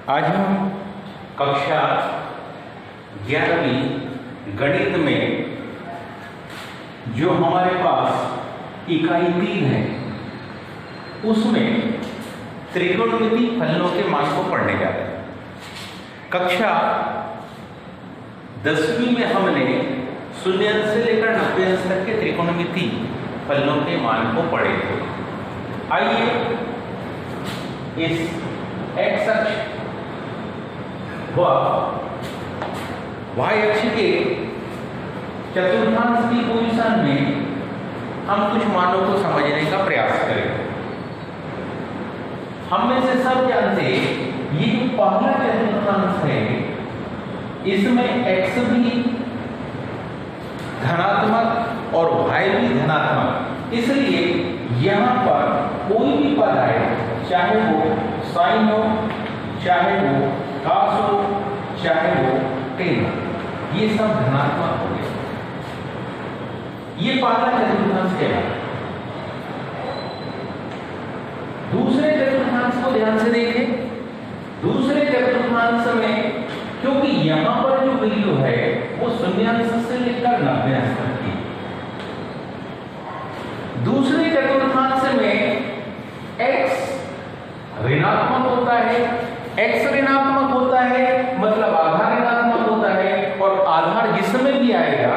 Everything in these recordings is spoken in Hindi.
आज हम कक्षा 11वीं गणित में जो हमारे पास इकाई 3 है उसमें त्रिकोणमिति फलनों के मान को पढ़ने जा रहे हैं। कक्षा 10वीं में हमने 0 अंश से लेकर 90 अंश तक के त्रिकोणमिति फलनों के मान को पढ़े थे। आइए इस x अक्ष व y अक्ष के चतुर्थांश की पोजीशन में हम कुछ मानों को समझने का प्रयास करें। हम में से सब जानते हैं ये जो पहला चतुर्थांश है इसमें x भी धनात्मक और y भी धनात्मक, इसलिए यहां पर कोई भी पद आए, चाहे वो साइन हो, चाहे वो cos हो, चाहे वो tan, ये सब धनात्मक हो गए। ये पहला चतुर्थांश कहलाता है। दूसरे चतुर्थांश को ध्यान से देखें। दूसरे चतुर्थांश में क्योंकि यहां पर जो वैल्यू है वो 0 अंश से लेकर 90 अंश तक की। दूसरे चतुर्थांश में x ऋणात्मक होता है, x ऋणात्मक होता है मतलब आधार ऋणात्मक होता है, और आधार जिसमें भी आएगा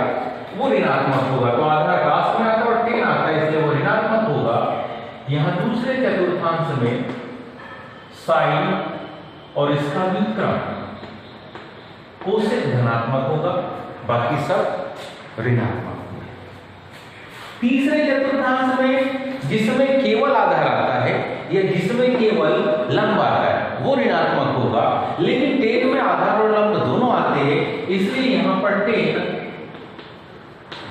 वो ऋणात्मक होगा। तो आधार cos में आता है और tan आता है, इसलिए वो ऋणात्मक होगा। यहां दूसरे चतुर्थांश में साइन और इसका व्युत्क्रम कोसेक धनात्मक होगा, बाकी सब ऋणात्मक। तीसरे चतुर्थांश में जिसमें केवल आधार आता है या जिसमें केवल लंब आता है वो ऋणात्मक होगा, लेकिन tan में आधार और लंब दोनों आते हैं, इसलिए यहां पर tan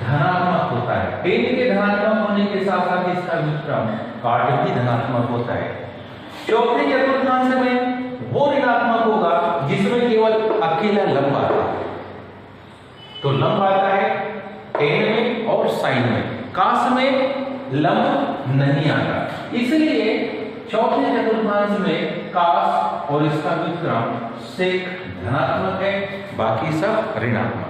धनात्मक होता है। tan के धनात्मक होने के साथ साथ इसका व्युत्क्रम काट भी धनात्मक होता है। चौथे चतुर्थांश में वो ऋणात्मक होगा जिसमें केवल अकेला लंब आता है। तो लंब आता है tan में और साइन में, cos में लंब नहीं आता, इसलिए चौथे चतुर्थांश में cos और इसका व्युत्क्रम sec धनात्मक है, बाकी सब ऋणात्मक।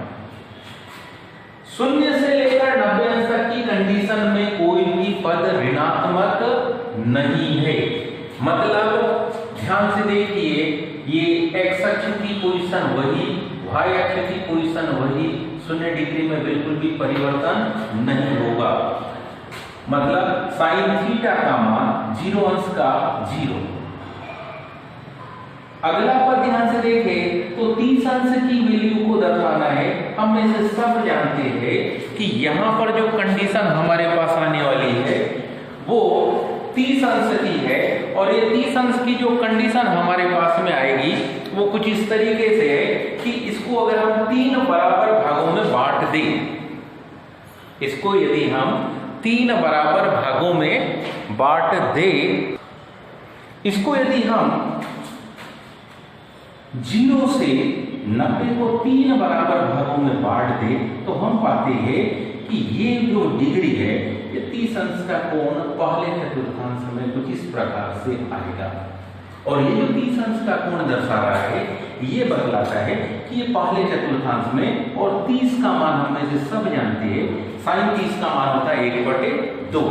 0 से लेकर 90 अंश तक की कंडीशन में कोई भी पद ऋणात्मक नहीं है। मतलब ध्यान से देखिए, ये x अक्ष की पोजीशन वही, y अक्ष की पोजीशन वही, 0 डिग्री में बिल्कुल भी परिवर्तन नहीं होगा। मतलब साइन थीटा का मान 0 अंश का 0। अगला पद ध्यान से देखें तो 30 अंश की वैल्यू को दर्शाना है। हम में से सब जानते हैं कि यहां पर जो कंडीशन हमारे पास आने वाली है वो 30 अंश की है, और ये 30 अंश की जो कंडीशन हमारे पास में आएगी वो कुछ इस तरीके से है कि इसको अगर हम 3 बराबर भागों में बांट दें, इसको यदि हम 3 बराबर भागों में बांट दें, इसको यदि हम 0 से 90 को 3 बराबर भागों में बांट दें तो हम पाते हैं कि ये जो डिग्री है ये 30 अंश का कोण पहले चतुर्थांश में कुछ इस प्रकार से आएगा। और ये जो 30 अंश का कोण दर्शा रहा है ये बतलाता है कि ये पहले चतुर्थांश में, और 30 का मान हम में से सब जानते हैं, साइन 30 का मान होता है 1/2।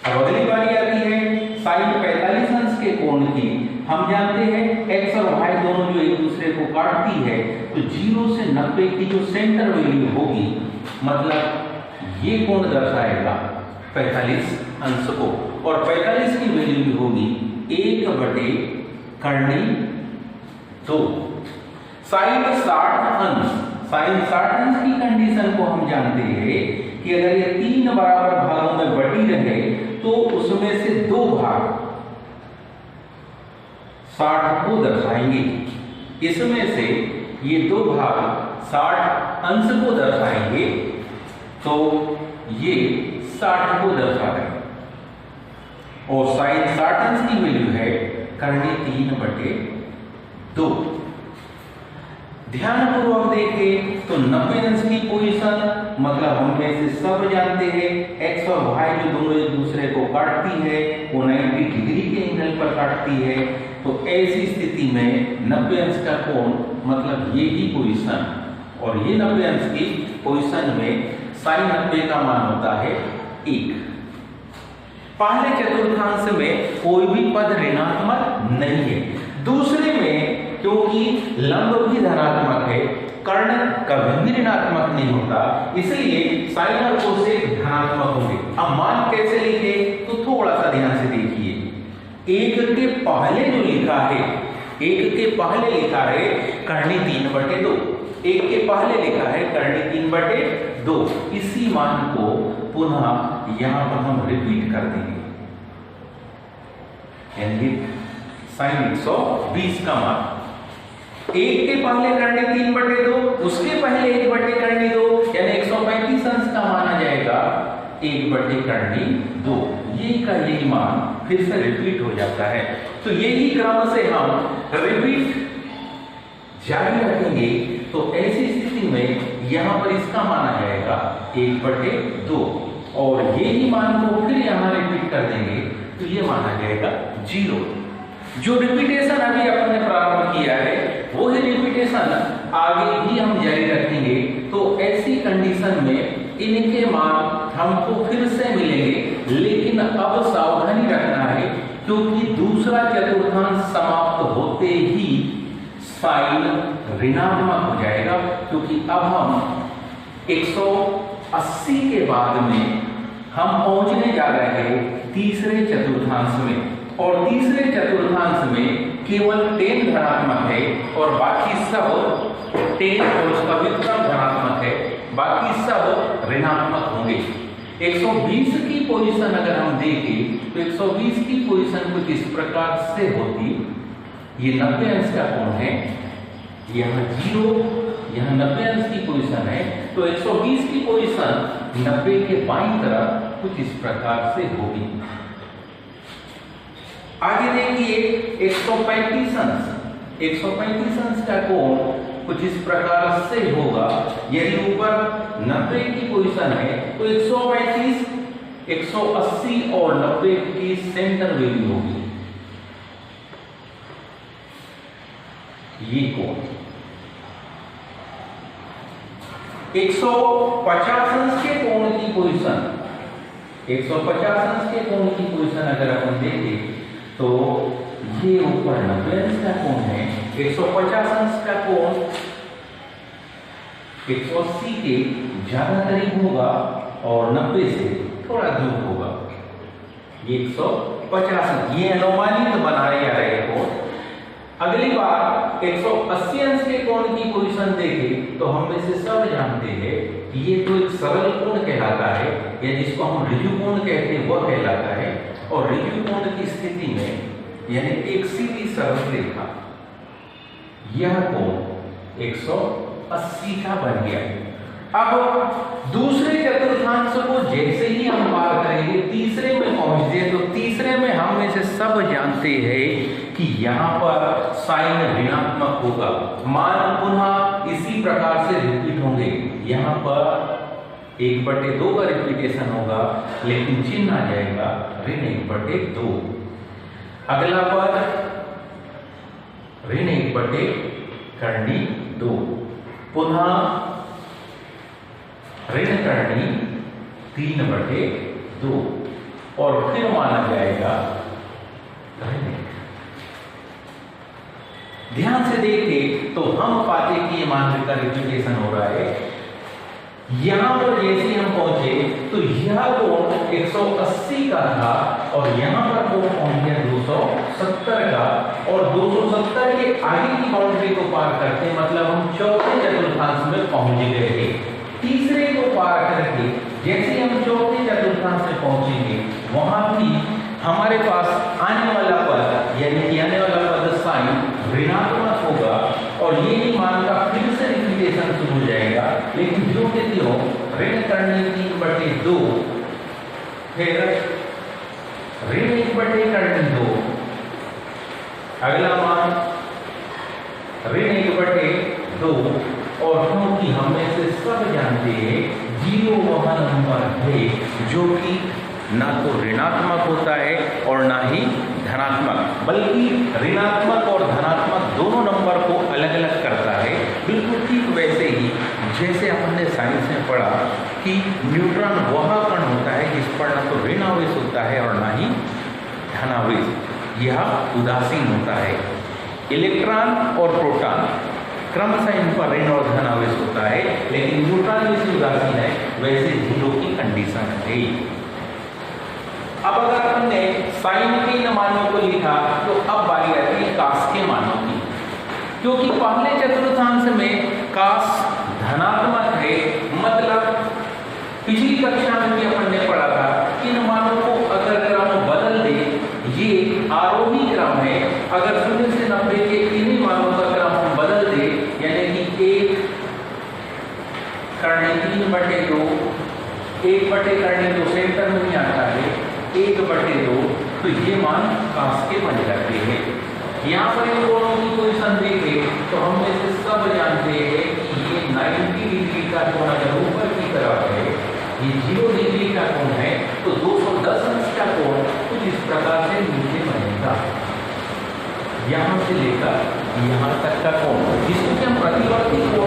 अब अगली बारी आती है साइन 45 अंश के कोण की। हम जानते हैं x और y दोनों जो एक दूसरे को काटती है, तो 0 से 90 की जो सेंटर वैल्यू होगी, मतलब ये कोण दर्शाएगा 45 अंश को, और 45 की वैल्यू भी होगी 1/2। साइन 60 अंश, साइन 60 अंश की कंडीशन को हम जानते हैं कि अगर ये 3 बराबर भागों में बटी रहे तो उसमें से 2 भाग 60 को दर्शाएंगे। इसमें से ये 2 भाग 60 अंश को दर्शाएंगे, तो ये 60 को दर्शा रहे हैं, और साइन 60 अंश की वैल्यू है करनी 3/2। ध्यानपूर्वक देखें तो 90 अंश की पोजीशन, मतलब हम में से सब जानते हैं x और y जो दोनों एक दूसरे को काटती है वो 90 डिग्री के एंगल पर काटती है, तो ऐसी स्थिति में 90 अंश का कोण मतलब ये ही पोजीशन और ये 90 अंश की पोजीशन में साइन 90 का मान होता है 1। पहले चतुर्थांश में कोई भी पद ऋणात्मक नहीं है। दूसरे में क्योंकि लंब भी धनात्मक है, कर्ण कभी भी ऋणात्मक नहीं होता, इसलिए साइन और कोसेक धनात्मक होंगे। अब मान कैसे लिखे तो थोड़ा सा ध्यान से देखिए। एक के पहले जो लिखा है, एक के पहले लिखा है कर्णी 3/2, एक के पहले लिखा है कर्णी 3/2। इसी मान को पुनः यहां पर हम रिपीट कर देंगे, यानी साइन 120 का मान। एक के पहले कर्णी 3/2, उसके पहले 1/2 यानी 135 अंश का मान आ जाएगा 1/2। यही का यही मान फिर से रिपीट हो जाता है। तो यही क्रम से हम रिपीट जारी रखेंगे तो ऐसी स्थिति में यहां पर इसका मान आ जाएगा 1/2 और यही मान को फिर यहां रिपीट कर देंगे तो ये मान आ जाएगा 0। जो रिपीटेशन अभी अपने प्रारंभ किया है वही रिपीटेशन आगे भी हम जारी रखेंगे। तो ऐसी कंडीशन में इनके मान हमको फिर से मिलेंगे, लेकिन अब सावधानी रखना है क्योंकि दूसरा चतुर्थांश समाप्त होते ही साइन ऋणात्मक हो जाएगा, क्योंकि अब हम 180 के बाद में हम पहुंचने जा रहे हैं तीसरे चतुर्थांश में, और तीसरे चतुर्थांश में केवल 10 धनात्मक है और बाकी सब 10 और उसका व्युत्क्रम धनात्मक है, बाकी सब ऋणात्मक होंगे। 120 की पोजीशन अगर हम देखें तो 120 की पोजीशन कुछ इस प्रकार से होती, ये 90 अंश का कोण है, यहाँ 0, यहाँ 90 अंश की पोजीशन है, तो 120 की पोजीशन 90 के बाईं तरफ कुछ इस प्रकार से होगी। आगे देखिए 135 अंश, 135 अंश का कोण कुछ इस प्रकार से होगा। यदि ऊपर 90 की पोजीशन है तो 135, 180 और 90 की सेंटर वैल्यू होगी ये कोण। 150 अंश के कोण की पोजीशन, 150 अंश के कोण की पोजीशन अगर अपन देखें तो ये ऊपर 90 अंश का कोण है, 150 अंश का कोण 180 के ज्यादा करीब होगा और 90 से थोड़ा दूर होगा। ये 150, ये अनुमानित बनाए जा रहे कोण। अगली बार 180 अंश के कोण की पोजीशन देखें तो हम में से सब जानते हैं कि ये तो एक सरल कोण कहलाता है, या जिसको हम ऋजु कोण कहते हैं वह कहलाता है। और ऋजु कोण की स्थिति में यानी एक सीधी सरल रेखा, यह कोण 180 का बन गया। अब दूसरे चतुर्थांश को जैसे ही हम पार करेंगे तीसरे में पहुंचते हैं, तो तीसरे में हम में से सब जानते हैं कि यहाँ पर साइन ऋणात्मक होगा, मान पुनः इसी प्रकार से रिपीट होंगे। यहाँ पर 1/2 का रिपीटेशन होगा, लेकिन चिन्ह आ जाएगा ऋण 1/2। अगला पद ऋण 1/2, पुनः ऋण कर्णी 3/2 और फिर माना जाएगा ऋण। ध्यान से देखें तो हम पाते कि ये मान का रिपीटेशन हो रहा है। यहां पर जैसे हम पहुंचे तो यह कोण 180 का था और यहां पर कोण पहुंच गया 270 का, और 270 के आगे की बाउंड्री को पार करते मतलब हम चौथे चतुर्थांश में पहुंच गए थे। तीसरे को पार करके जैसे हम चौथे चतुर्थांश में पहुंचेंगे वहां भी हमारे पास आने वाला पद यानी कि आने वाला पद साइन ऋणात्मक होगा और ये ही मान का फिर से रिपीटेशन शुरू हो जाएगा, लेकिन जो के त्यों ऋण करने 3/2 फिर ऋण 1/2, अगला मान ऋण 1/2 और क्योंकि हमें से सब जानते हैं 0 वह नंबर है जो कि ना तो ऋणात्मक होता है और ना ही धनात्मक, बल्कि ऋणात्मक और धनात्मक दोनों नंबर को अलग अलग करता है। बिल्कुल ठीक वैसे ही जैसे हमने साइंस में पढ़ा कि न्यूट्रॉन वह कण होता है जिस पर ना तो ऋण आवेश होता है और ना ही धनावेश, यह उदासीन होता है। इलेक्ट्रॉन और प्रोटॉन क्रमशः इन पर ऋण और धन आवेश होता है, लेकिन न्यूट्रॉन जैसे उदासीन है वैसे जीरो की कंडीशन है। अब अगर हमने साइन के इन मानों को लिखा तो अब बारी आती है कास के मानों की, क्योंकि पहले चतुर्थांश में कास धनात्मक है। मतलब पिछली कक्षा में भी अपन ने पढ़ा था इन मानों को अगर क्रम बदल दे, ये आरोही क्रम है, अगर 0 से 90 के इन्हीं मानों का क्रम हम बदल दे, यानी कि 1 करने 3/2, 1/2 सेंटर में ही आता है 1/2, तो ये मान कास के बन जाते हैं। यहाँ पर इन कोणों की कोई संदेह है तो हम में से सब जानते हैं कि ये 90 डिग्री का कोण अगर ऊपर की तरफ है, ये 0 डिग्री का कोण है, तो 210 अंश का कोण कुछ इस प्रकार से नीचे बनेगा। यहाँ से लेकर यहाँ तक का कोण, जिसको कि हम प्रतिवर्ती कोण